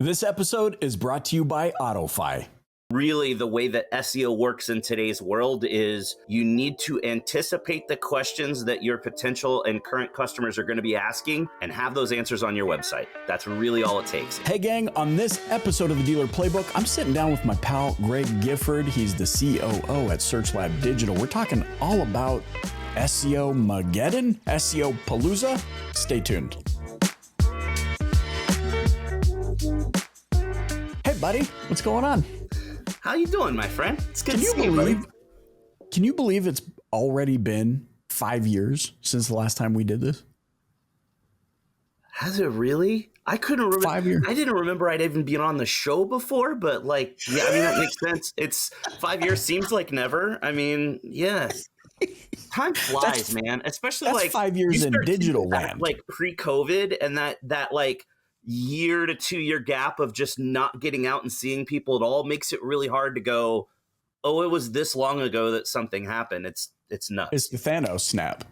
This episode is brought to you by AutoFi. Really, the way that SEO works in today's world is you need to anticipate the questions that your potential and current customers are going to be asking and have those answers on your website. That's really all it takes. Hey gang, on this episode of the Dealer Playbook, I'm sitting down with my pal Greg Gifford. He's the COO at SearchLab Digital. We're talking all about SEO Mageddon, SEO Palooza. Stay tuned. Hey buddy, what's going on? How you doing, my friend? It's good to see you, buddy. Can you believe it's already been 5 years since the last time we did this? Has it really? I couldn't remember. 5 years. I didn't remember I'd even been on the show before, but yeah, I mean, that makes sense. It's 5 years seems like never. I mean, yeah. Time flies, man. Especially that's 5 years in digital land. Like pre-COVID and that like year to 2 year gap of just not getting out and seeing people at all makes it really hard to go, oh, it was this long ago that something happened. It's nuts. It's the Thanos snap.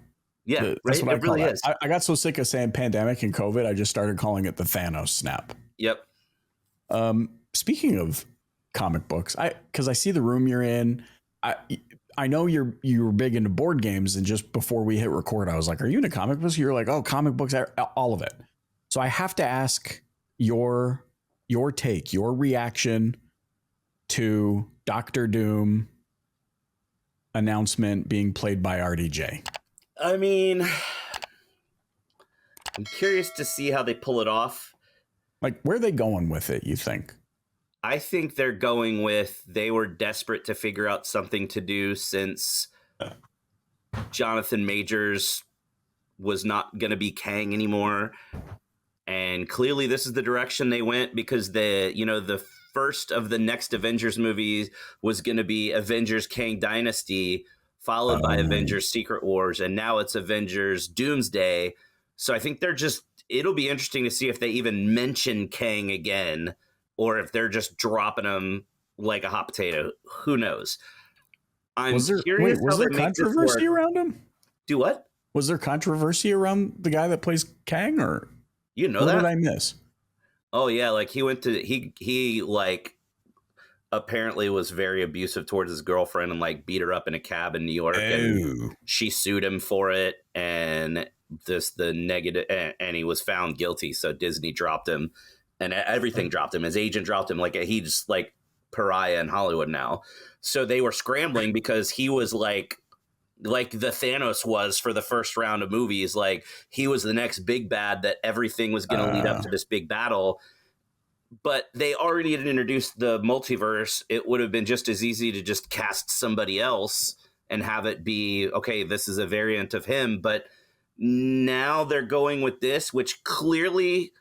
Yeah, That's right. what I call really it. is. I got so sick of saying pandemic and COVID, I just started calling it the Thanos snap. Yep. Speaking of comic books, because I see the room you're in, I know you're big into board games, and just before we hit record, I was like, "Are you into comic books?" You're like, "Oh, comic books, all of it." So I have to ask your take, your reaction to Doctor Doom announcement being played by RDJ. I mean, I'm curious to see how they pull it off. Like, where are they going with it, you think? I think they're going with they were desperate to figure out something to do since Jonathan Majors was not going to be Kang anymore. And clearly this is the direction they went, because the first of the next Avengers movies was going to be Avengers Kang Dynasty, followed by Avengers Secret Wars, and now it's Avengers Doomsday. So I think it'll be interesting to see if they even mention Kang again, or if they're just dropping him like a hot potato. Who knows? Was there controversy around him? Do what? Was there controversy around the guy that plays Kang, or that? What did I miss? Oh yeah, like he like apparently was very abusive towards his girlfriend and like beat her up in a cab in New York, and she sued him for it, and and he was found guilty, so Disney dropped him, and everything dropped him. His agent dropped him. Like, he's like pariah in Hollywood now. So they were scrambling because he was like the Thanos was for the first round of movies. Like, he was the next big bad that everything was going to lead up to this big battle. But they already had introduced the multiverse. It would have been just as easy to just cast somebody else and have it be, okay, this is a variant of him. But now they're going with this, which clearly,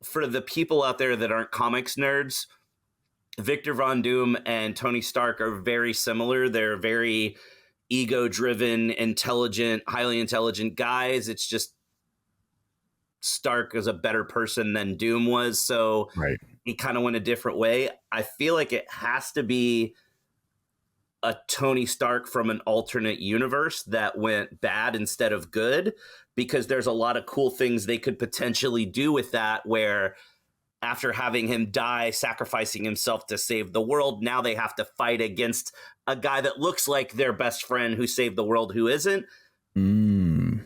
for the people out there that aren't comics nerds, Victor Von Doom and Tony Stark are very similar. They're very ego-driven, intelligent, highly intelligent guys. It's just Stark is a better person than Doom was, so right. He kind of went a different way. I feel like it has to be a Tony Stark from an alternate universe that went bad instead of good, because there's a lot of cool things they could potentially do with that, where after having him die, sacrificing himself to save the world, now they have to fight against a guy that looks like their best friend who saved the world, who isn't.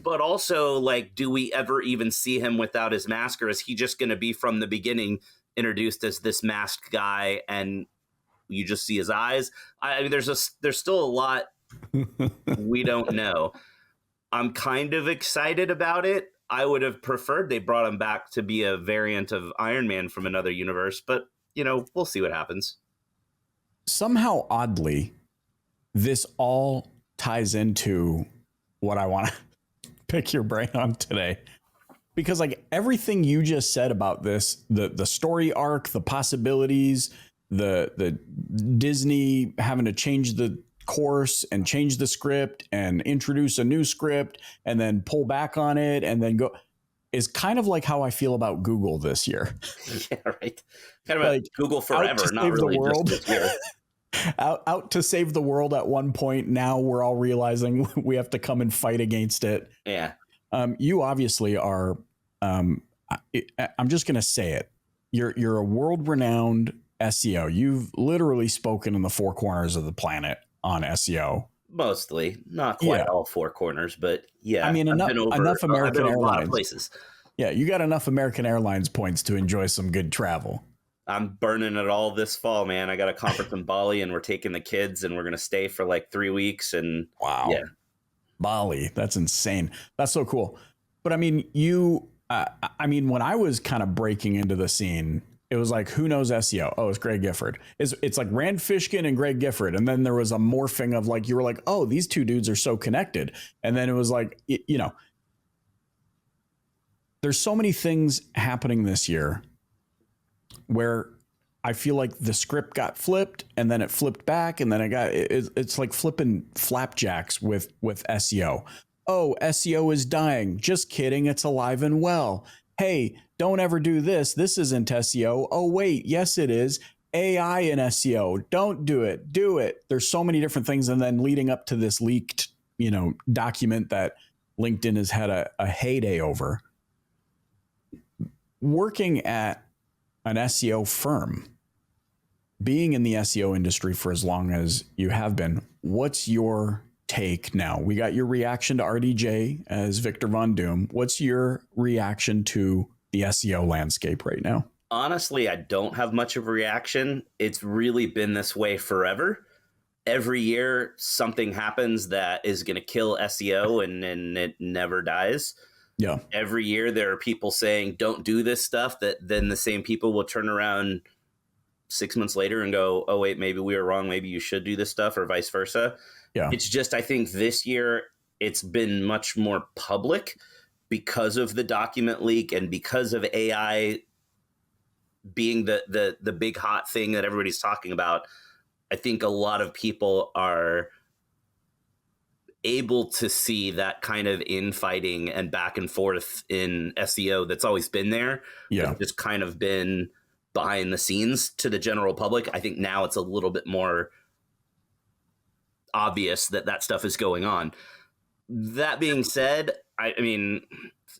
But also, like, do we ever even see him without his mask, or is he just going to be from the beginning introduced as this masked guy and you just see his eyes? I mean, there's still a lot we don't know. I'm kind of excited about it. I would have preferred they brought him back to be a variant of Iron Man from another universe, but we'll see what happens. Somehow, oddly, this all ties into what I want to pick your brain on today, because like everything you just said about this, the story arc, the possibilities, the Disney having to change the course and change the script and introduce a new script and then pull back on it and then go, is kind of like how I feel about Google this year. Yeah, right. Kind of like Google forever, not really just this year. out to save the world at one point. Now we're all realizing we have to come and fight against it. Yeah. You obviously are, I'm just going to say it. you're a world-renowned SEO. You've literally spoken in the four corners of the planet on SEO. Mostly, not quite Yeah. all four corners, but yeah, I mean, I've been over American a lot of Airlines. places. Yeah, you got enough American Airlines points to enjoy some good travel. I'm burning it all this fall, man. I got a conference in Bali, and we're taking the kids, and we're gonna stay for like 3 weeks. And Wow. yeah, Bali, that's insane. That's so cool. But I mean, when I was kind of breaking into the scene, it was like, who knows SEO? Oh, it's Greg Gifford. It's like Rand Fishkin and Greg Gifford. And then there was a morphing of like, you were like, oh, these two dudes are so connected. And then it was like, there's so many things happening this year where I feel like the script got flipped and then it flipped back and then it's like flipping flapjacks with SEO. Oh, SEO is dying. Just kidding. It's alive and well. Hey, don't ever do this. This isn't SEO. Oh, wait. Yes, it is. AI in SEO. Don't do it. Do it. There's so many different things. And then leading up to this leaked, document that LinkedIn has had a heyday over. Working at an SEO firm, being in the SEO industry for as long as you have been, what's your take now? We got your reaction to RDJ as Victor Von Doom. What's your reaction to the SEO landscape right now? Honestly, I don't have much of a reaction. It's really been this way forever. Every year, something happens that is going to kill SEO, and it never dies. Yeah. Every year, there are people saying, don't do this stuff, that then the same people will turn around 6 months later and go, oh, wait, maybe we were wrong. Maybe you should do this stuff, or vice versa. Yeah. It's just, I think this year it's been much more public because of the document leak and because of AI being the big hot thing that everybody's talking about. I think a lot of people are able to see that kind of infighting and back and forth in SEO that's always been there. Yeah. It's just kind of been behind the scenes to the general public. I think now it's a little bit more obvious that stuff is going on. That being said, I mean,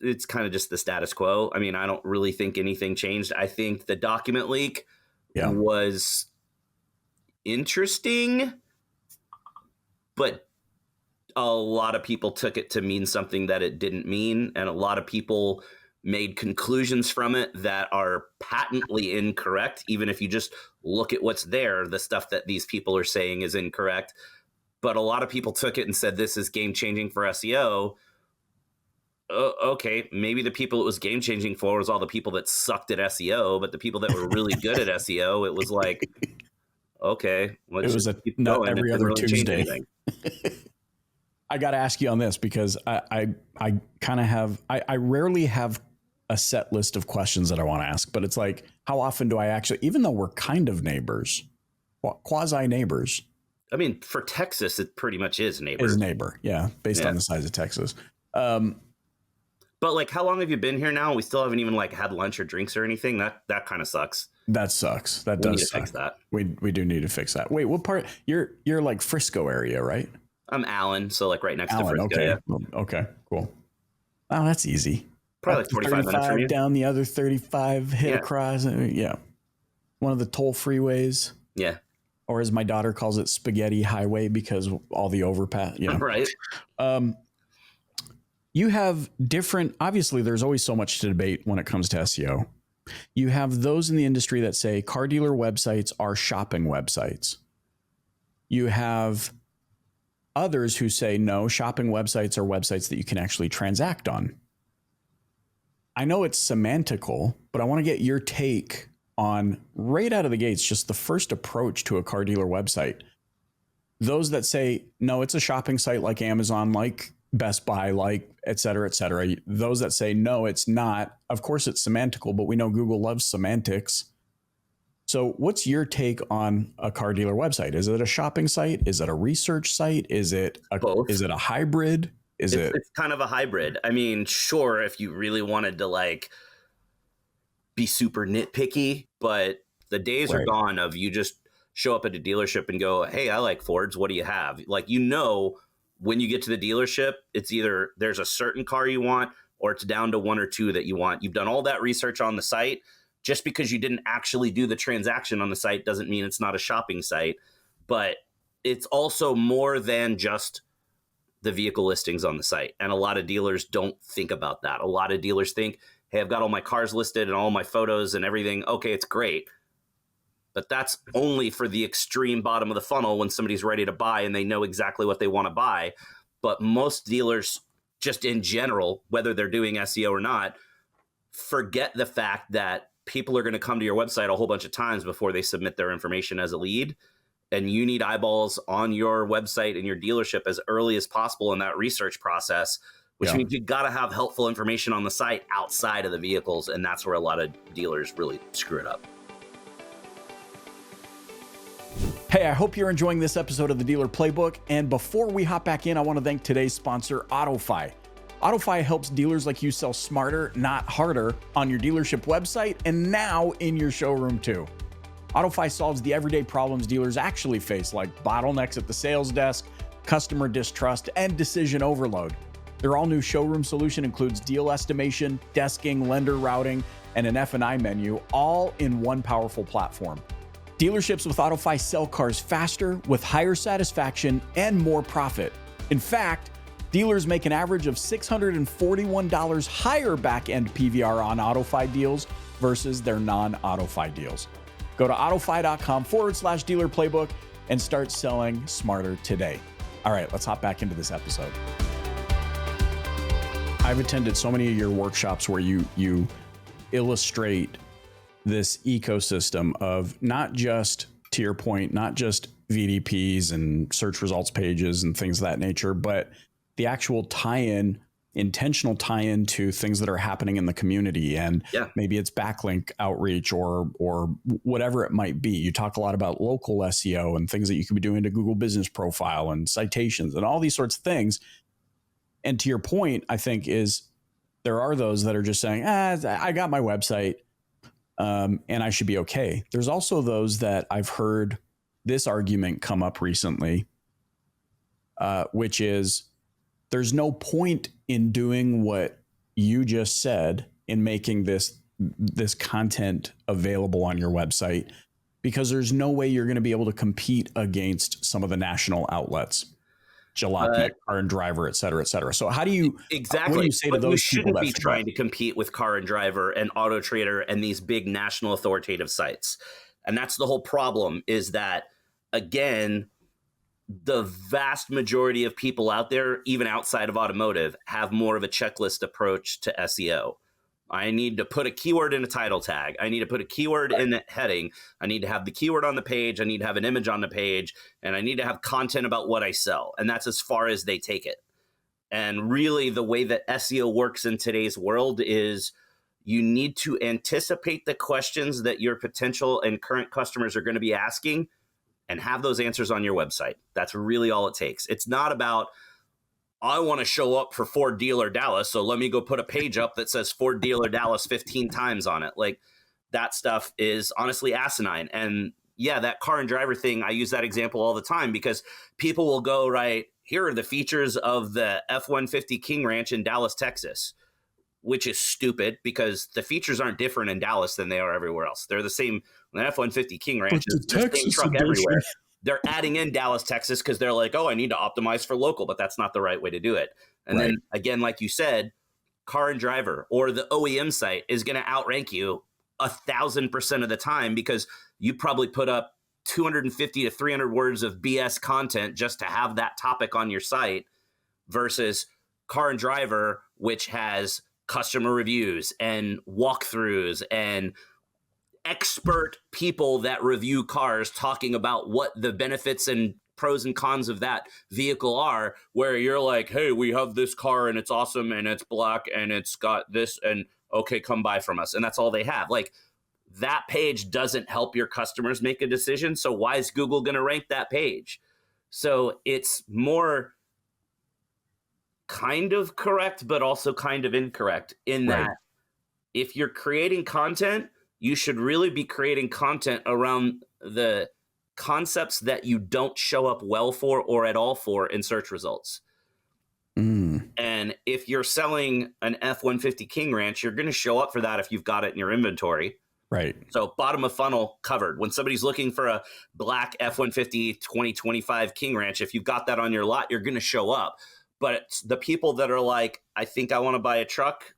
it's kind of just the status quo. I mean, I don't really think anything changed. I think the document leak was interesting, but a lot of people took it to mean something that it didn't mean, and a lot of people made conclusions from it that are patently incorrect. Even if you just look at what's there, the stuff that these people are saying is incorrect. But a lot of people took it and said, this is game-changing for SEO. Okay, maybe the people it was game-changing for was all the people that sucked at SEO, but the people that were really good at SEO, it was like, okay. It was not every other really Tuesday. I got to ask you on this because I kind of have, I rarely have a set list of questions that I want to ask, but it's like, how often do I actually, even though we're kind of neighbors, quasi neighbors. I mean, for Texas, it pretty much is neighbor. Is neighbor. Yeah. Based on the size of Texas. But like, how long have you been here now? We still haven't even like had lunch or drinks or anything. That kind of sucks. That sucks. That does suck. Fix that. We do need to fix that. Wait, what part? You're like Frisco area, right? I'm Allen, so like right next to Frisco. Okay. Yeah. Okay, cool. Oh, that's easy. Probably like 45 minutes from you. Down the other 35, hit across. Yeah. One of the toll freeways. Yeah. Or as my daughter calls it, spaghetti highway, because all the overpass. Yeah. Right. You have different, obviously there's always so much to debate when it comes to SEO. You have those in the industry that say car dealer websites are shopping websites. You have others who say, no, shopping websites are websites that you can actually transact on. I know it's semantical, but I want to get your take on, right out of the gates, just the first approach to a car dealer website. Those that say, no, it's a shopping site like Amazon, like Best Buy, like et cetera, et cetera. Those that say, no, it's not. Of course, it's semantical, but we know Google loves semantics. So what's your take on a car dealer website? Is it a shopping site? Is it a research site? Is it both? Is it a hybrid? It's kind of a hybrid. I mean, sure, if you really wanted to like be super nitpicky, but the days are gone of you just show up at a dealership and go, hey, I like Fords. What do you have? Like, when you get to the dealership, it's either there's a certain car you want or it's down to one or two that you want. You've done all that research on the site. Just because you didn't actually do the transaction on the site doesn't mean it's not a shopping site. But it's also more than just the vehicle listings on the site. And a lot of dealers don't think about that. A lot of dealers think, hey, I've got all my cars listed and all my photos and everything. Okay, it's great. But that's only for the extreme bottom of the funnel when somebody's ready to buy and they know exactly what they want to buy. But most dealers, just in general, whether they're doing SEO or not, forget the fact that people are going to come to your website a whole bunch of times before they submit their information as a lead. And you need eyeballs on your website and your dealership as early as possible in that research process, which means you got to have helpful information on the site outside of the vehicles. And that's where a lot of dealers really screw it up. Hey, I hope you're enjoying this episode of the Dealer Playbook. And before we hop back in, I want to thank today's sponsor, AutoFi. AutoFi helps dealers like you sell smarter, not harder, on your dealership website and now in your showroom too. AutoFi solves the everyday problems dealers actually face, like bottlenecks at the sales desk, customer distrust, and decision overload. Their all-new showroom solution includes deal estimation, desking, lender routing, and an F&I menu, all in one powerful platform. Dealerships with AutoFi sell cars faster, with higher satisfaction, and more profit. In fact, dealers make an average of $641 higher back-end PVR on AutoFi deals versus their non-AutoFi deals. Go to autofi.com/dealer playbook and start selling smarter today. All right, let's hop back into this episode. I've attended so many of your workshops where you illustrate this ecosystem of not just, to your point, not just VDPs and search results pages and things of that nature, but the actual tie-in, intentional tie-in to things that are happening in the community. And maybe it's backlink outreach or whatever it might be. You talk a lot about local SEO and things that you could be doing to Google Business Profile and citations and all these sorts of things. And to your point, I think is there are those that are just saying, I got my website and I should be okay. There's also those that I've heard this argument come up recently, which is, there's no point in doing what you just said in making this content available on your website, because there's no way you're going to be able to compete against some of the national outlets, Jalopnik, Car and Driver, et cetera, et cetera. So how do you exactly? What do you say to those you people shouldn't be trying to compete with Car and Driver and Auto Trader and these big national authoritative sites. And that's the whole problem, is that, again, the vast majority of people out there, even outside of automotive, have more of a checklist approach to SEO. I need to put a keyword in a title tag. I need to put a keyword in a heading. I need to have the keyword on the page. I need to have an image on the page. And I need to have content about what I sell. And that's as far as they take it. And really, the way that SEO works in today's world is you need to anticipate the questions that your potential and current customers are going to be asking and have those answers on your website. That's really all it takes. It's not about, I want to show up for Ford Dealer Dallas, so let me go put a page up that says Ford Dealer Dallas 15 times on it. Like, that stuff is honestly asinine. And yeah, that Car and Driver thing, I use that example all the time because people will go, right, here are the features of the F-150 King Ranch in Dallas, Texas, which is stupid because the features aren't different in Dallas than they are everywhere else. They're the same. The F-150 King Ranch is the same truck everywhere. They're adding in Dallas, Texas, because they're like, oh, I need to optimize for local, but that's not the right way to do it. And then again, like you said, Car and Driver or the OEM site is going to outrank you 1,000% of the time because you probably put up 250 to 300 words of BS content just to have that topic on your site versus Car and Driver, which has customer reviews and walkthroughs and expert people that review cars talking about what the benefits and pros and cons of that vehicle are, where you're like, hey, we have this car and it's awesome and it's black and it's got this and okay, come buy from us. And that's all they have. Like, that page doesn't help your customers make a decision. So why is Google going to rank that page? So it's more kind of correct, but also kind of incorrect in that if you're creating content, you should really be creating content around the concepts that you don't show up well for or at all for in search results. And if you're selling an F-150 King Ranch, you're going to show up for that if you've got it in your inventory. Right. So bottom of funnel covered. When somebody's looking for a black F-150 2025 King Ranch, if you've got that on your lot, you're going to show up. But the people that are like, I think I want to buy a truck.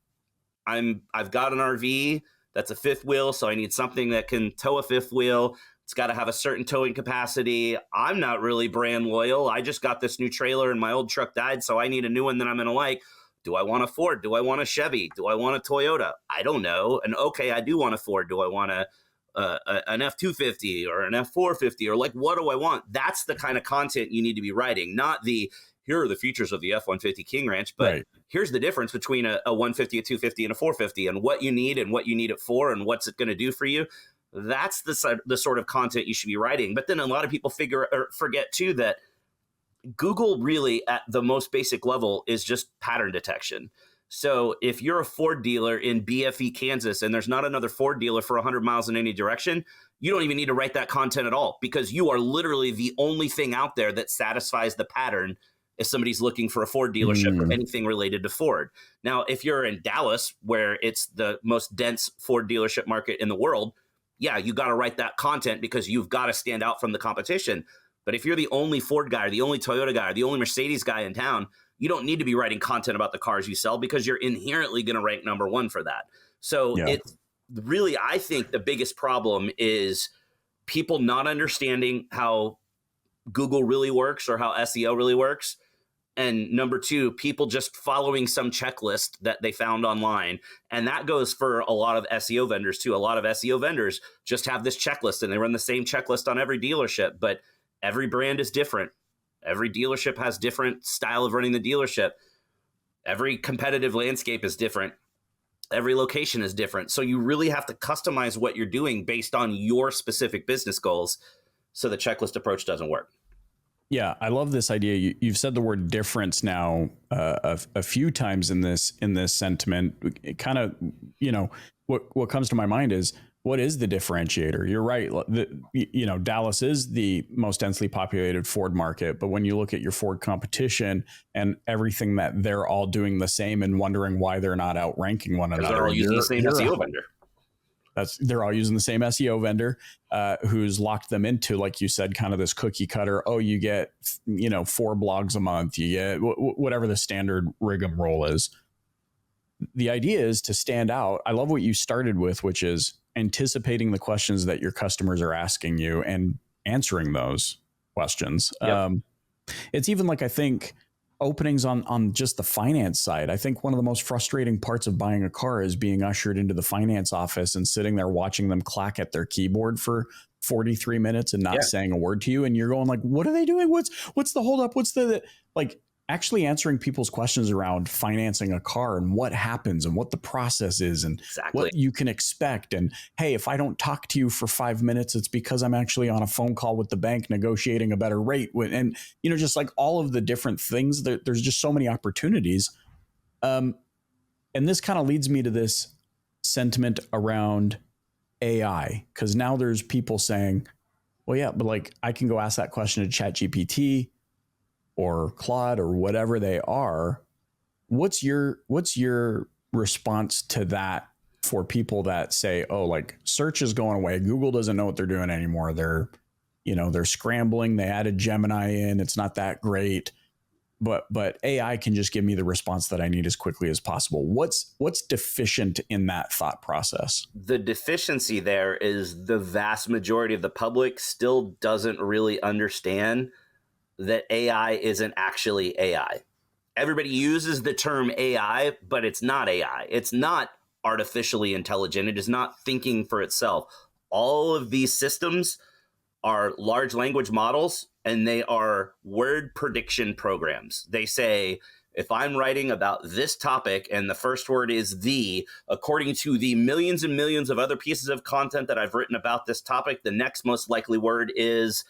I've got an RV that's a fifth wheel, so I need something that can tow a fifth wheel. It's got to have a certain towing capacity. I'm not really brand loyal. I just got this new trailer and my old truck died, so I need a new one that I'm going to like. Do I want a Ford? Do I want a Chevy? Do I want a Toyota? I don't know. And okay, I do want a Ford. Do I want an F-250 or an F-450 or like, what do I want? That's the kind of content you need to be writing, not the, here are the features of the F-150 King Ranch, but right. Here's the difference between a 150, a 250, and a 450 and what you need it for and what's it going to do for you. That's the sort of content you should be writing. But then a lot of people forget too that Google really at the most basic level is just pattern detection. So if you're a Ford dealer in BFE, Kansas, and there's not another Ford dealer for 100 miles in any direction, you don't even need to write that content at all because you are literally the only thing out there that satisfies the pattern if somebody's looking for a Ford dealership or anything related to Ford. Now, if you're in Dallas, where it's the most dense Ford dealership market in the world, yeah, you got to write that content because you've got to stand out from the competition. But if you're the only Ford guy or the only Toyota guy or the only Mercedes guy in town, you don't need to be writing content about the cars you sell because you're inherently going to rank number one for that. So it's really, I think the biggest problem is people not understanding how Google really works or how SEO really works. And number two, people just following some checklist that they found online. And that goes for a lot of SEO vendors too. A lot of SEO vendors just have this checklist and they run the same checklist on every dealership, but every brand is different. Every dealership has different style of running the dealership. Every competitive landscape is different. Every location is different. So you really have to customize what you're doing based on your specific business goals. So the checklist approach doesn't work. Yeah, I love this idea. You've said the word difference now a few times in this sentiment. It kind of, what comes to my mind is, what is the differentiator? You're right. Dallas is the most densely populated Ford market, but when you look at your Ford competition and everything that they're all doing the same and wondering why they're not outranking one another, they're all using the same SEO vendor. They're all using the same SEO vendor who's locked them into, like you said, kind of this cookie cutter. Oh, you get, 4 blogs a month. You get whatever the standard rigmarole is. The idea is to stand out. I love what you started with, which is anticipating the questions that your customers are asking you and answering those questions. Yep. It's even like, I think, openings on just the finance side. I think one of the most frustrating parts of buying a car is being ushered into the finance office and sitting there watching them clack at their keyboard for 43 minutes and not saying a word to you. And you're going like, what are they doing? What's the holdup? What's the actually answering people's questions around financing a car and what happens and what the process is and what you can expect. And hey, if I don't talk to you for 5 minutes, it's because I'm actually on a phone call with the bank negotiating a better rate. And, just like all of the different things, there's just so many opportunities. And this kind of leads me to this sentiment around AI, because now there's people saying, well, yeah, but like I can go ask that question to ChatGPT or Claude or whatever they are. What's your response to that for people that say, oh, like search is going away. Google doesn't know what they're doing anymore. They're scrambling. They added Gemini in. It's not that great, but AI can just give me the response that I need as quickly as possible. What's deficient in that thought process? The deficiency there is the vast majority of the public still doesn't really understand that AI isn't actually AI. Everybody uses the term AI, but it's not AI. It's not artificially intelligent. It is not thinking for itself. All of these systems are large language models, and they are word prediction programs. They say, if I'm writing about this topic and the first word is the, according to the millions and millions of other pieces of content that I've written about this topic, the next most likely word is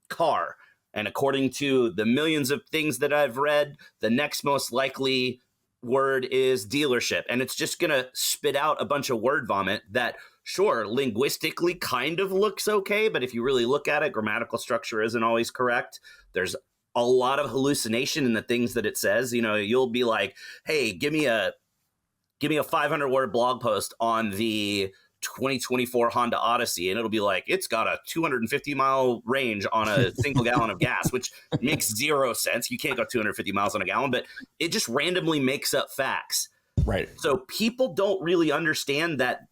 car. And according to the millions of things that I've read, the next most likely word is dealership. And it's just going to spit out a bunch of word vomit that, sure, linguistically kind of looks okay. But if you really look at it, grammatical structure isn't always correct. There's a lot of hallucination in the things that it says. You'll be like, hey, give me a 500 word blog post on the 2024 Honda Odyssey, and it'll be like, it's got a 250-mile range on a single gallon of gas, which makes zero sense. You can't go 250 miles on a gallon, but it just randomly makes up facts. Right. So people don't really understand that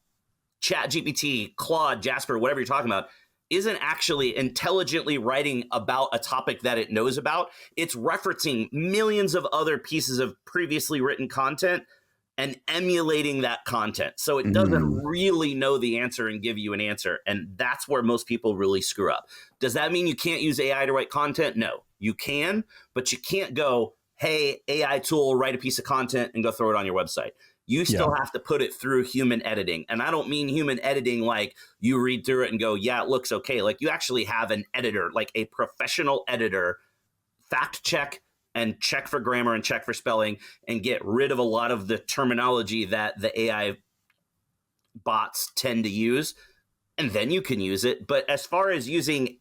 ChatGPT, Claude, Jasper, whatever you're talking about, isn't actually intelligently writing about a topic that it knows about. It's referencing millions of other pieces of previously written content and emulating that content. So it doesn't really know the answer and give you an answer. And that's where most people really screw up. Does that mean you can't use AI to write content? No, you can, but you can't go, hey, AI tool, write a piece of content and go throw it on your website. You still have to put it through human editing. And I don't mean human editing like you read through it and go, yeah, it looks okay. Like you actually have an editor, like a professional editor, fact check and check for grammar and check for spelling and get rid of a lot of the terminology that the AI bots tend to use. And then you can use it. But as far as using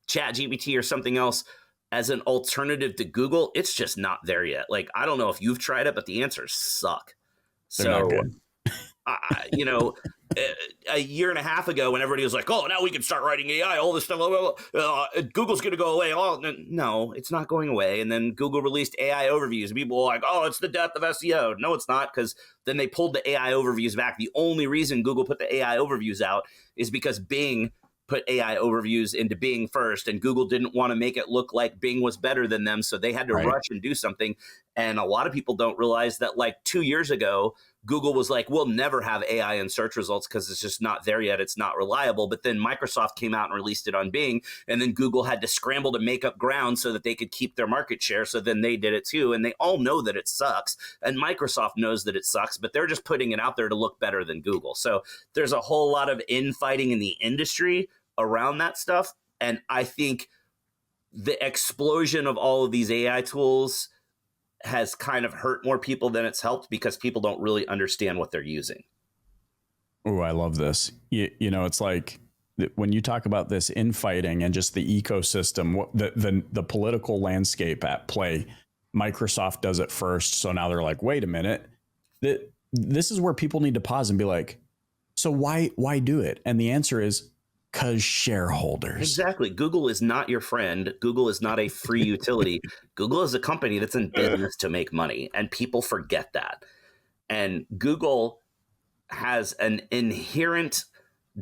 ChatGPT or something else as an alternative to Google, it's just not there yet. Like, I don't know if you've tried it, but the answers suck. So, you know, a year and a half ago when everybody was like, oh, now we can start writing AI, all this stuff, Google's going to go away. Oh, no, it's not going away. And then Google released AI overviews. And people were like, oh, it's the death of SEO. No, it's not, because then they pulled the AI overviews back. The only reason Google put the AI overviews out is because Bing put AI overviews into Bing first, and Google didn't want to make it look like Bing was better than them, so they had to rush and do something. And a lot of people don't realize that like 2 years ago, Google was like, we'll never have AI in search results because it's just not there yet. It's not reliable. But then Microsoft came out and released it on Bing, and then Google had to scramble to make up ground so that they could keep their market share. So then they did it too. And they all know that it sucks. And Microsoft knows that it sucks, but they're just putting it out there to look better than Google. So there's a whole lot of infighting in the industry around that stuff. And I think the explosion of all of these AI tools has kind of hurt more people than it's helped because people don't really understand what they're using. Oh, I love this. You know, it's like when you talk about this infighting and just the ecosystem, the political landscape at play, Microsoft does it first. So now they're like, wait a minute, this is where people need to pause and be like, so why do it? And the answer is, because shareholders. Exactly. Google is not your friend. Google is not a free utility. Google is a company that's in business to make money, and people forget that. And Google has an inherent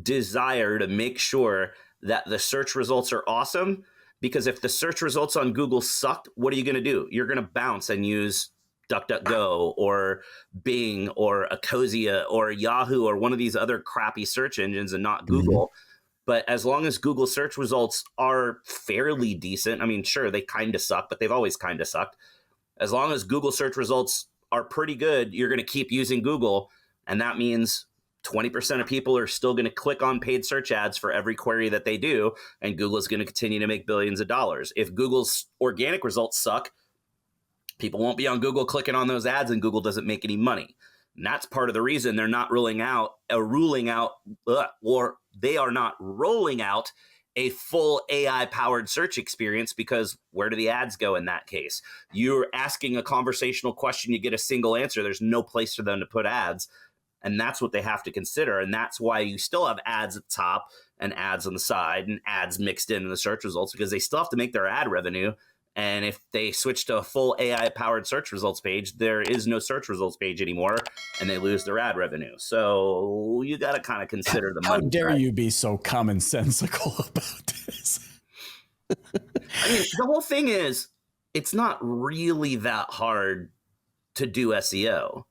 desire to make sure that the search results are awesome, because if the search results on Google sucked, what are you going to do? You're going to bounce and use DuckDuckGo or Bing or Ecosia or Yahoo or one of these other crappy search engines and not Google. But as long as Google search results are fairly decent, I mean, sure, they kind of suck, but they've always kind of sucked. As long as Google search results are pretty good, you're going to keep using Google. And that means 20% of people are still going to click on paid search ads for every query that they do. And Google is going to continue to make billions of dollars. If Google's organic results suck, people won't be on Google clicking on those ads, and Google doesn't make any money. And that's part of the reason they're not rolling out, a full AI-powered search experience, because where do the ads go in that case? You're asking a conversational question, you get a single answer. There's no place for them to put ads. And that's what they have to consider. And that's why you still have ads at the top and ads on the side and ads mixed in the search results, because they still have to make their ad revenue. And if they switch to a full AI-powered search results page, there is no search results page anymore, and they lose their ad revenue. So you got to kind of consider the money. How dare you be so commonsensical about this? I mean, the whole thing is, it's not really that hard to do SEO.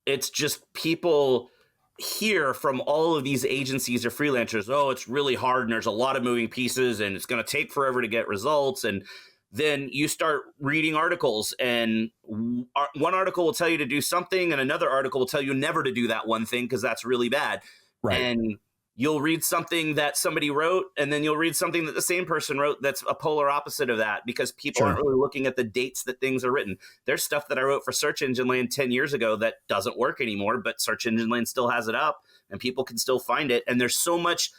It's just people hear from all of these agencies or freelancers, oh, it's really hard and there's a lot of moving pieces and it's going to take forever to get results. And then you start reading articles, and one article will tell you to do something and another article will tell you never to do that one thing because that's really bad. Right. And you'll read something that somebody wrote, and then you'll read something that the same person wrote that's a polar opposite of that, because people aren't really looking at the dates that things are written. There's stuff that I wrote for Search Engine Land 10 years ago that doesn't work anymore, but Search Engine Land still has it up and people can still find it. And there's so much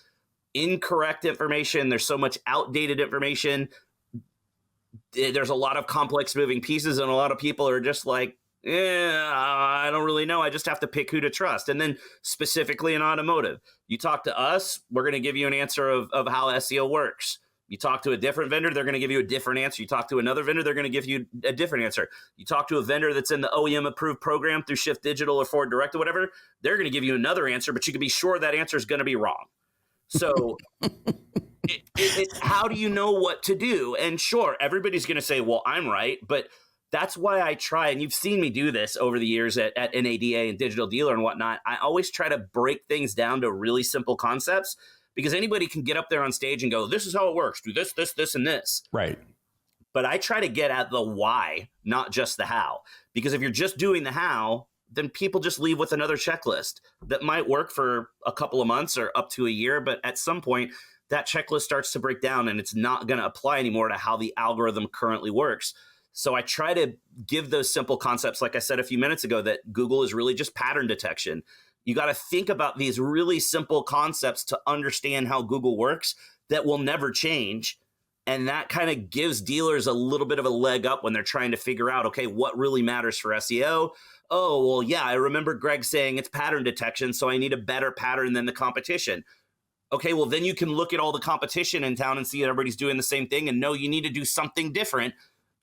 incorrect information. There's so much outdated information. There's a lot of complex moving pieces, and a lot of people are just like, Yeah, I don't really know. I just have to pick who to trust. And then specifically in automotive, you talk to us, we're going to give you an answer of how SEO works. You talk to a different vendor, they're going to give you a different answer. You talk to another vendor, they're going to give you a different answer. You talk to a vendor that's in the OEM approved program through Shift Digital or Ford Direct or whatever, they're going to give you another answer, but you can be sure that answer is going to be wrong. So it's how do you know what to do? And sure, everybody's going to say, well, I'm right. But that's why I try, and you've seen me do this over the years at NADA and Digital Dealer and whatnot. I always try to break things down to really simple concepts, because anybody can get up there on stage and go, this is how it works. Do this, this, this, and this. Right. But I try to get at the why, not just the how. Because if you're just doing the how, then people just leave with another checklist that might work for a couple of months or up to a year. But at some point, that checklist starts to break down and it's not going to apply anymore to how the algorithm currently works. So I try to give those simple concepts, like I said a few minutes ago, that Google is really just pattern detection. You got to think about these really simple concepts to understand how Google works that will never change. And that kind of gives dealers a little bit of a leg up when they're trying to figure out, okay, what really matters for SEO? Oh, well, yeah, I remember Greg saying it's pattern detection, so I need a better pattern than the competition. Okay, well, then you can look at all the competition in town and see everybody's doing the same thing and know you need to do something different.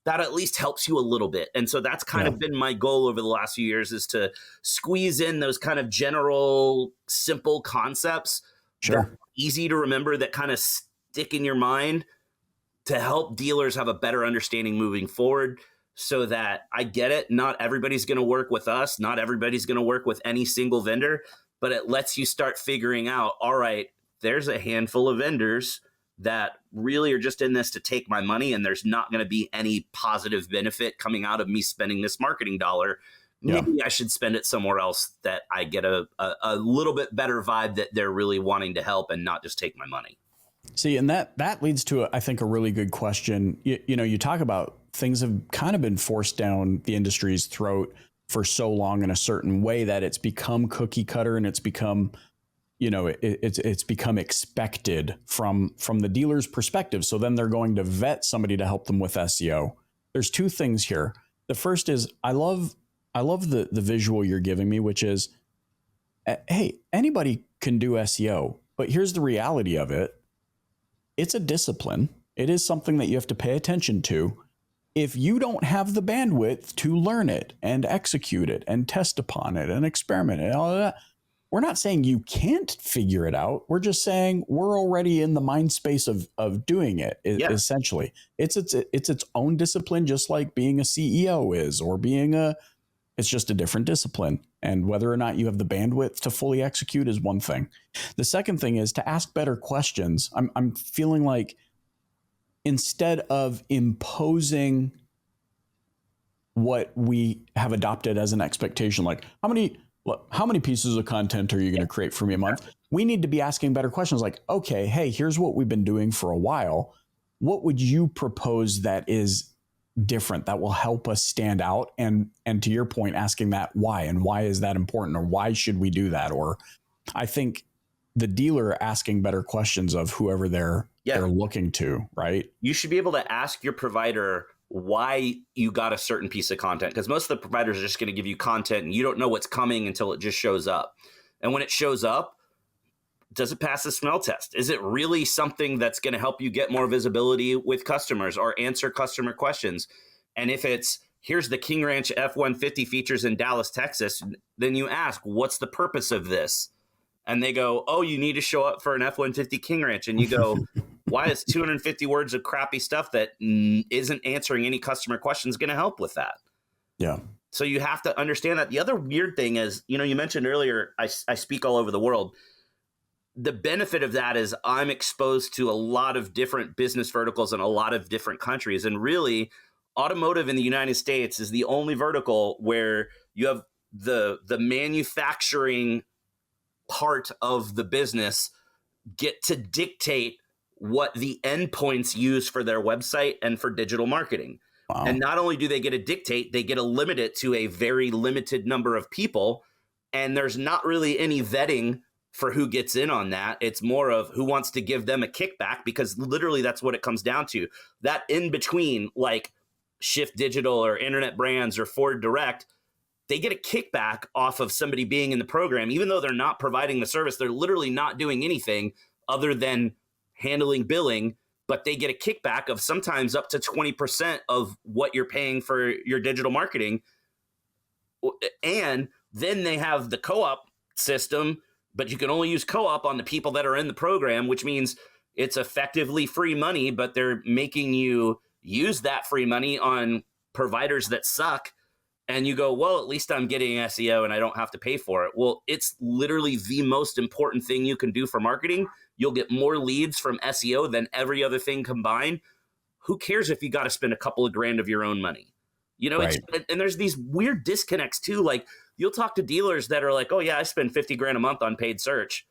That at least helps you a little bit. And so that's kind of been my goal over the last few years, is to squeeze in those kind of general, simple concepts that are easy to remember, that kind of stick in your mind, to help dealers have a better understanding moving forward. So that, I get it, not everybody's going to work with us. Not everybody's going to work with any single vendor, but it lets you start figuring out, all right, there's a handful of vendors that really are just in this to take my money, and there's not going to be any positive benefit coming out of me spending this marketing dollar. Maybe I should spend it somewhere else that I get a little bit better vibe that they're really wanting to help and not just take my money. See, and that leads to, I think, a really good question. You know, you talk about things have kind of been forced down the industry's throat for so long in a certain way that it's become cookie cutter, and it's become, you know, it's become expected from the dealer's perspective. So then they're going to vet somebody to help them with SEO. There's two things here. The first is I love the visual you're giving me, which is, hey, anybody can do SEO, but here's the reality of it. It's a discipline. It is something that you have to pay attention to. If you don't have the bandwidth to learn it and execute it and test upon it and experiment and all of that, we're not saying you can't figure it out. We're just saying we're already in the mind space of doing it. Essentially, it's its own discipline, just like being a CEO is, or it's just a different discipline. And whether or not you have the bandwidth to fully execute is one thing. The second thing is to ask better questions. I'm feeling like, instead of imposing what we have adopted as an expectation, like how many pieces of content are you going to create for me a month? We need to be asking better questions, like, okay, hey, here's what we've been doing for a while. What would you propose that is different, that will help us stand out? And to your point, asking that why, and why is that important, or why should we do that? Or I think the dealer asking better questions of whoever they're looking to, right? You should be able to ask your provider why you got a certain piece of content, because most of the providers are just going to give you content and you don't know what's coming until it just shows up. And when it shows up, does it pass the smell test? Is it really something that's going to help you get more visibility with customers or answer customer questions? And if it's, here's the King Ranch F-150 features in Dallas, Texas, then you ask, what's the purpose of this? And they go, oh, you need to show up for an F-150 King Ranch. And you go, why is 250 words of crappy stuff that isn't answering any customer questions going to help with that? Yeah. So you have to understand that. The other weird thing is, you know, you mentioned earlier, I speak all over the world. The benefit of that is I'm exposed to a lot of different business verticals in a lot of different countries. And really, automotive in the United States is the only vertical where you have the manufacturing part of the business get to dictate what the endpoints use for their website and for digital marketing. Wow. And not only do they get to dictate, they get to limit it to a very limited number of people. And there's not really any vetting for who gets in on that. It's more of who wants to give them a kickback, because literally that's what it comes down to. That in between, like Shift Digital or Internet Brands or Ford Direct, they get a kickback off of somebody being in the program, even though they're not providing the service. They're literally not doing anything other than handling billing, but they get a kickback of sometimes up to 20% of what you're paying for your digital marketing. And then they have the co-op system, but you can only use co-op on the people that are in the program, which means it's effectively free money, but they're making you use that free money on providers that suck. And you go, well, at least I'm getting SEO and I don't have to pay for it. Well, it's literally the most important thing you can do for marketing. You'll get more leads from SEO than every other thing combined. Who cares if you got to spend a couple of grand of your own money? You know, Right. And there's these weird disconnects too. Like you'll talk to dealers that are like, oh yeah, I spend 50 grand a month on paid search.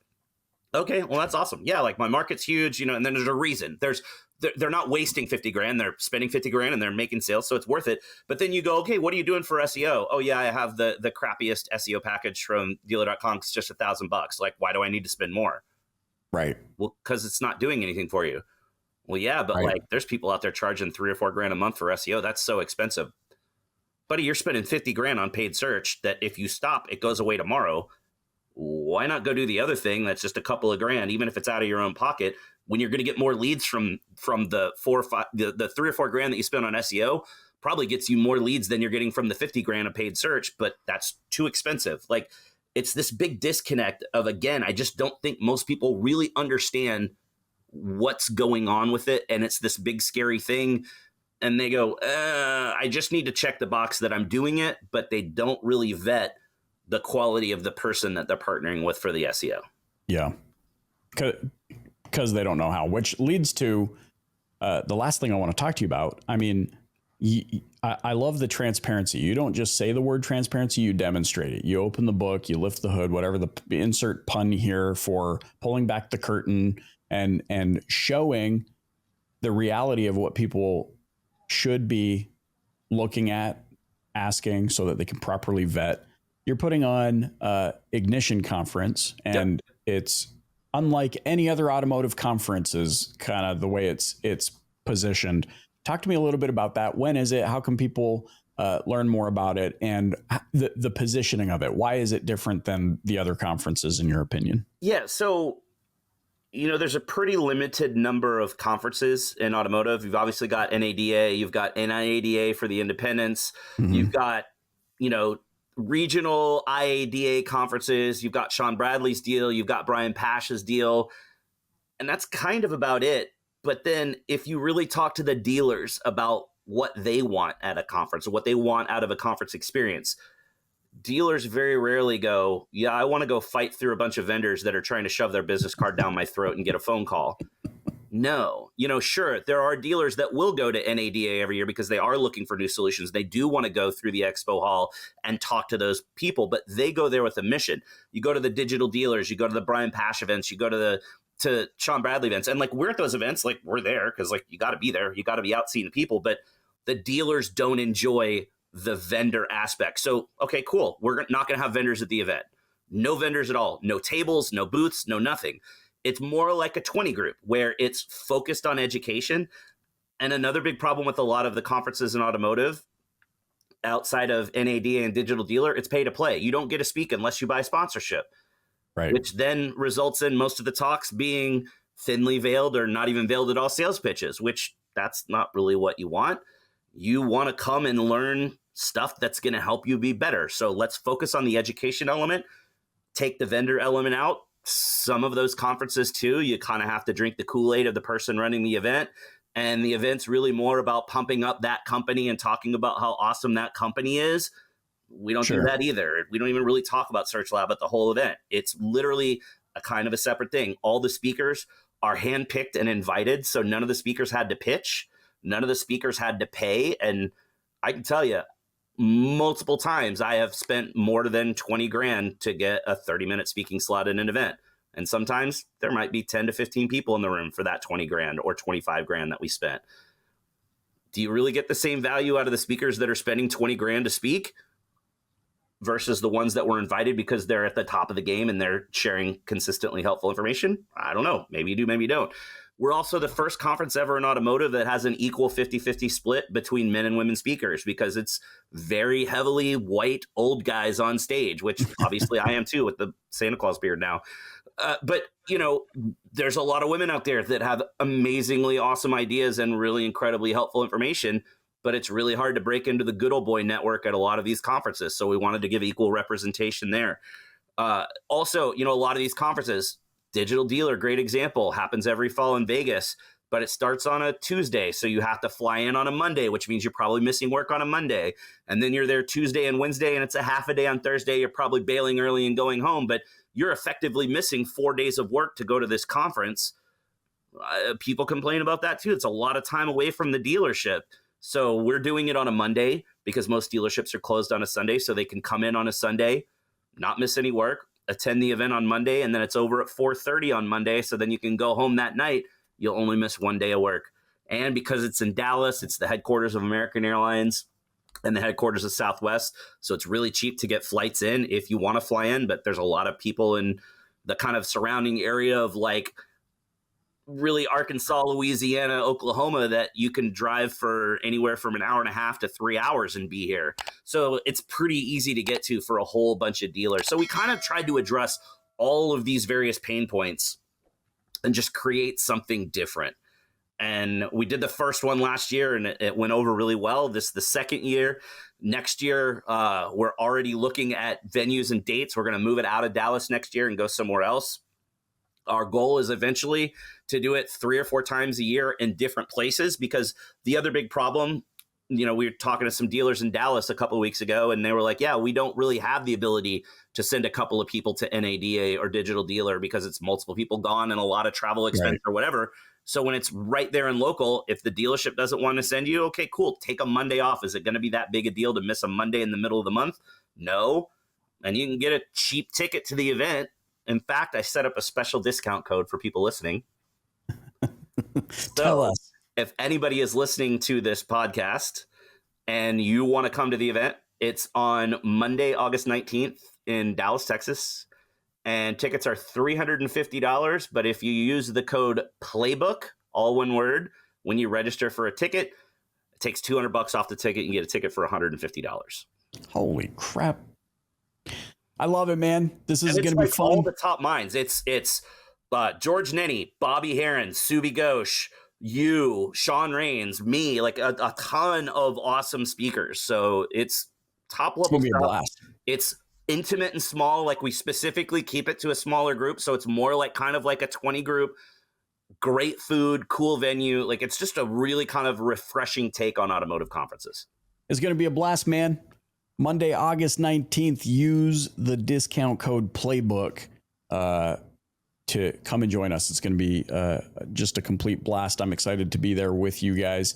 Okay, well, that's awesome. Yeah, like my market's huge, you know, and then there's a reason. They're not wasting 50 grand. They're spending 50 grand and they're making sales, so it's worth it. But then you go, okay, what are you doing for SEO? Oh yeah, I have the crappiest SEO package from dealer.com. It's just $1,000. Like, why do I need to spend more? Right. Well, because it's not doing anything for you. Well, yeah, but Right. like there's people out there charging 3 or 4 grand a month for SEO. That's so expensive. Buddy, you're spending 50 grand on paid search that if you stop, it goes away tomorrow. Why not go do the other thing that's just a couple of grand, even if it's out of your own pocket, when you're going to get more leads from the 4 or 5, the 3 or 4 grand that you spend on SEO probably gets you more leads than you're getting from the 50 grand of paid search, but that's too expensive. Like it's this big disconnect of, again, I just don't think most people really understand what's going on with it. And it's this big, scary thing. And they go, I just need to check the box that I'm doing it, but they don't really vet the quality of the person that they're partnering with for the SEO. Yeah. Because they don't know how, which leads to the last thing I want to talk to you about. I mean, I love the transparency. You don't just say the word transparency, you demonstrate it. You open the book, you lift the hood, whatever the insert pun here for pulling back the curtain and showing the reality of what people should be looking at, asking so that they can properly vet. You're putting on Ignition Conference, and it's unlike any other automotive conference is kind of the way it's positioned. Talk to me a little bit about that. When is it? How can people learn more about it, and the positioning of it? Why is it different than the other conferences in your opinion? Yeah. So, you know, there's a pretty limited number of conferences in automotive. You've obviously got NADA, you've got NIADA for the independents, you've got, you know, regional IADA conferences, you've got Sean Bradley's deal, you've got Brian Pash's deal, and that's kind of about it. But then if you really talk to the dealers about what they want at a conference or what they want out of a conference experience, dealers very rarely go, yeah, I want to go fight through a bunch of vendors that are trying to shove their business card down my throat and get a phone call. No, you know, sure, there are dealers that will go to NADA every year because they are looking for new solutions. They do want to go through the expo hall and talk to those people, but they go there with a mission. You go to the digital dealers, you go to the Brian Pash events, you go to Sean Bradley events. And like, we're at those events, like we're there because like you got to be there. You got to be out seeing the people, but the dealers don't enjoy the vendor aspect. So, okay, cool. We're not going to have vendors at the event. No vendors at all. No tables, no booths, no nothing. It's more like a 20 group where it's focused on education. And another big problem with a lot of the conferences in automotive outside of NADA and Digital Dealer, it's pay to play. You don't get to speak unless you buy sponsorship, Right. which then results in most of the talks being thinly veiled or not even veiled at all sales pitches, which that's not really what you want. You want to come and learn stuff that's going to help you be better. So let's focus on the education element, take the vendor element out. Some of those conferences too, you kind of have to drink the Kool-Aid of the person running the event. And the event's really more about pumping up that company and talking about how awesome that company is. We don't do that either. We don't even really talk about Search Lab at the whole event. It's literally a kind of a separate thing. All the speakers are handpicked and invited. So none of the speakers had to pitch. None of the speakers had to pay. And I can tell you, multiple times I have spent more than 20 grand to get a 30-minute speaking slot in an event. And sometimes there might be 10 to 15 people in the room for that 20 grand or 25 grand that we spent. Do you really get the same value out of the speakers that are spending 20 grand to speak versus the ones that were invited because they're at the top of the game and they're sharing consistently helpful information? I don't know. Maybe you do, maybe you don't. We're also the first conference ever in automotive that has an equal 50-50 split between men and women speakers, because it's very heavily white old guys on stage, which obviously I am too with the Santa Claus beard now. But, there's a lot of women out there that have amazingly awesome ideas and really incredibly helpful information, but it's really hard to break into the good old boy network at a lot of these conferences. So we wanted to give equal representation there. Also, a lot of these conferences, Digital Dealer, great example, happens every fall in Vegas, but it starts on a Tuesday. So you have to fly in on a Monday, which means you're probably missing work on a Monday. And then you're there Tuesday and Wednesday, and it's a half a day on Thursday. You're probably bailing early and going home, but you're effectively missing 4 days of work to go to this conference. People complain about that too. It's a lot of time away from the dealership. So we're doing it on a Monday because most dealerships are closed on a Sunday, so they can come in on a Sunday, not miss any work, attend the event on Monday, and then it's over at 4:30 on Monday. So then you can go home that night. You'll only miss 1 day of work. And because it's in Dallas, it's the headquarters of American Airlines and the headquarters of Southwest. So it's really cheap to get flights in if you want to fly in. But there's a lot of people in the kind of surrounding area of like really Arkansas, Louisiana, Oklahoma, that you can drive for anywhere from an hour and a half to 3 hours and be here. So it's pretty easy to get to for a whole bunch of dealers. So we kind of tried to address all of these various pain points and just create something different. And we did the first one last year and it went over really well. This is the second year. Next year, we're already looking at venues and dates. We're going to move it out of Dallas next year and go somewhere else. Our goal is eventually to do it 3 or 4 times a year in different places, because the other big problem, we were talking to some dealers in Dallas a couple of weeks ago, and they were like, yeah, we don't really have the ability to send a couple of people to NADA or Digital Dealer because it's multiple people gone and a lot of travel expense or whatever. So when it's right there and local, if the dealership doesn't want to send you, okay, cool, take a Monday off. Is it going to be that big a deal to miss a Monday in the middle of the month? No. And you can get a cheap ticket to the event. In fact, I set up a special discount code for people listening. Tell us. If anybody is listening to this podcast and you want to come to the event, it's on Monday, August 19th in Dallas, Texas. And tickets are $350. But if you use the code Playbook, all one word, when you register for a ticket, it takes $200 off the ticket. You get a ticket for $150. Holy crap. I love it, man. This is going to be fun. All the top minds. It's George Nenny, Bobby Heron, Subi Ghosh, you, Sean Rains, me, like a ton of awesome speakers. So it's top level stuff. It's intimate and small. Like we specifically keep it to a smaller group. So it's more like kind of like a 20 group, great food, cool venue. Like it's just a really kind of refreshing take on automotive conferences. It's going to be a blast, man. Monday, August 19th, use the discount code Playbook to come and join us. It's going to be just a complete blast. I'm excited to be there with you guys.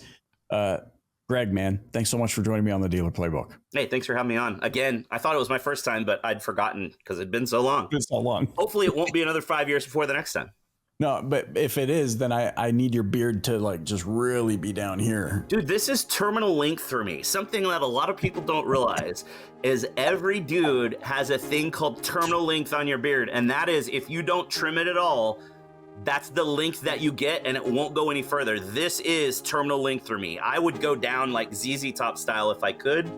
Greg, man, thanks so much for joining me on the Dealer Playbook. Hey, thanks for having me on. Again, I thought it was my first time, but I'd forgotten because it'd been so long. It's so long. Hopefully it won't be another 5 years before the next time. No, but if it is, then I need your beard to like just really be down here. Dude, this is terminal length for me. Something that a lot of people don't realize is every dude has a thing called terminal length on your beard. And that is, if you don't trim it at all, that's the length that you get and it won't go any further. This is terminal length for me. I would go down like ZZ Top style if I could,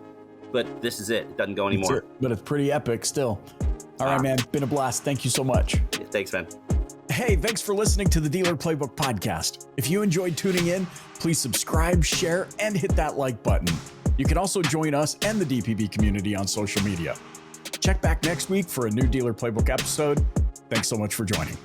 but this is it. It doesn't go anymore. But it's pretty epic still. All right, man. Been a blast. Thank you so much. Yeah, thanks, man. Hey, thanks for listening to the Dealer Playbook podcast. If you enjoyed tuning in, please subscribe, share, and hit that like button. You can also join us and the DPB community on social media. Check back next week for a new Dealer Playbook episode. Thanks so much for joining.